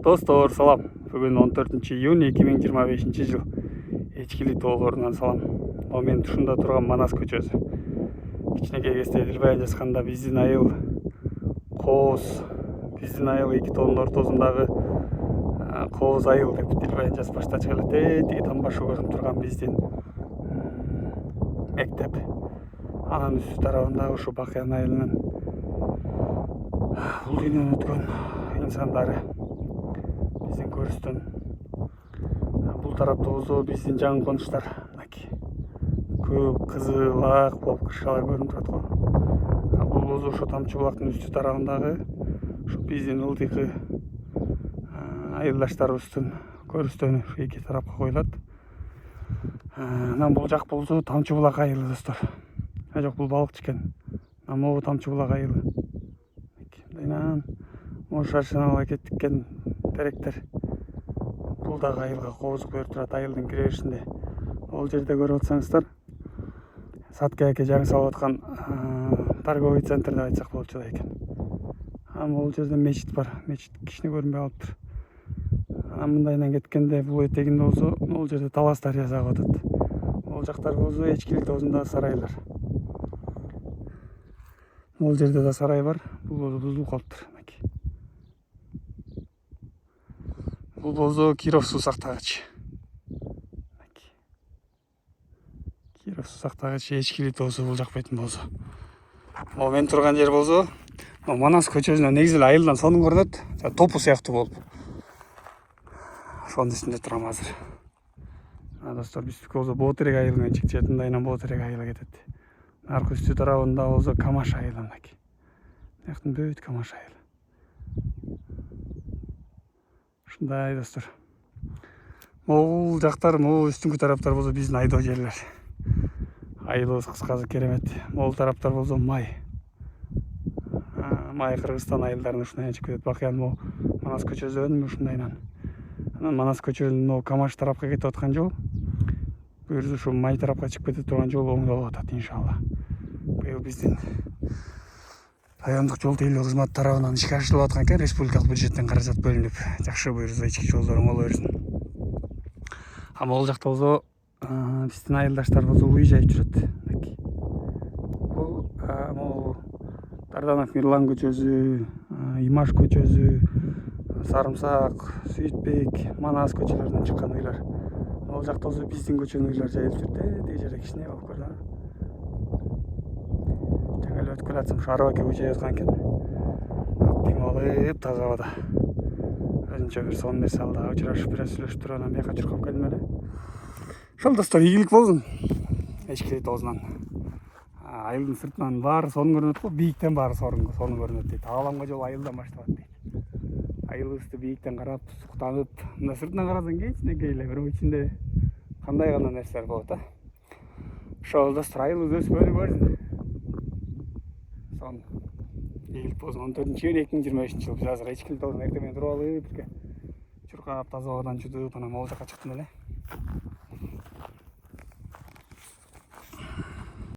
Достор, салам. Бүгін 14 июнь 2025 жыл. Эчкили тоолорунан салам. Мен тушунда турган Манас көчөсү. Кичинекей кезде Дилбай жазганда биздин айыл кооз, биздин айыл 2 тоонун ортосундагы кооз айыл деп Дилбай жазып баштачу келет. Тиги тамбашы көрүнүп турган биздин мектеп. Анын үстү тарабындагы ушу Бакыян айылынын бул дүйнөдөн өткөн инсандары биздин көрүстөн. Бул тарапта болсо биздин жаңы конуштар көк, кызыл, ак болуп кыршалар көрүнүп турат го. Бул болсо ошо тамчы булактын үстү тарабындагы ушу биздин ылдыйкы айылдаштарыбыздын көрүстөнү эки тарапка коюлат. Анан бул жак болсо тамчы булак айылы, достор. Жок, бул балыкчы экен. Могу тамчы булак айылы. Мындан мош аршынан ала кеткен теректер. Бул дагы айылга коозук берип турат, айылдын киреберишинде. Ол жерде көрүп атсаңыздар, Сатка эке жаңы салып аткан торговый центр деп айтсак болчу да экен. Бул жерде мечит бар. Мечит кичине көрүнбөй калыптыр. Мындайынан кеткенде бул этегинде болсо, ол жерде Талас дарыясы агып атат. Ол жактар болсо Эчкили тоосундагы сарайлар. Ол жерде да сарай бар. Бул болсо бузулуп калыптыр. Бул болсо Киров суу сактагыч. Киров суу сактагыч Эчкили тоосу бул жак бетин болсо. Мен турган жер болсо Манас көчөсүнөн негизи эле айылдан сонун көрүнөт. Топу сыяктуу болуп. Ошонун үстүндө турам азыр. Достор, биздики болсо Боотерек айылы менен чектешет. Мындайынан Боотерек айылы кетет. Аркы үстү тарабында болсо Камаш айылы. Мынаяктын бүт Камаш айылы. Ушундай, достор. Могул жактар, могул үстүнкү тараптар болсо биздин айдоо жерлер. Айылыбыз кыскасы керемет. Могул тараптар болсо май. Май Кыргызстан айылдарына ушундай чыгып кетет. Бакыян Манас көчөсүнөн ушундайынан. Анан Манас көчөнүн Камаш тарапка кетип аткан жол, буюрса ушу май тарапка чыгып кете турган жол оңдолуп атат, иншалла. Быйыл биздин райондук жол тейлөө кызматы тарабынан ишке ашырылып аткан экен, республикалык бюджеттен каражат бөлүнүп, жакшы буюрса ички жолдор оңоло берсин. Могул жакта болсо биздин айылдаштар болсо үй жайып жүрөт. Бул могу Дарданов Мирлан көчөсү, Имаш көчөсү, Сарымсак, Сүйтбек, Манас көчөлөрүнөн чыккан ыйлар. Ол жакта болсо биздин көчөнүн ыйлар жайылып жүрдү. Тиги жерде кичине болуп көрүнөт. Жаңы эле өтүп келатсам, ушу Арабаке үй жайып аткан экен. Дем таза абада. Өзүнчө бир сонун нерсе алды. Учурашып бир сүйлөшүп туруп анан бияка чуркап келдим эле. Ошол, достор, ийгилик болсун. Эчкили тоосунан. Айылдын сыртынан баары сонун көрүнөт го, бийиктен баары сонун көрүнөт дейт. Ааламга жол айылдан башталат дейт. Айылыбызды бийиктен карап, суктанып, мына сыртынан карасаң кичинекей эле, бирок ичинде кандай гана нерселер болот, Ошол, достор, айылыбыз өсүп өнүгө берсин. Сонун ийгилик болсун. 14 июнь 2025 жыл. Биз азыр Эчкили тоосунун эртең менен туруп алып, чуркап, таза абадан чыдып, анан могул жака чыктым эле.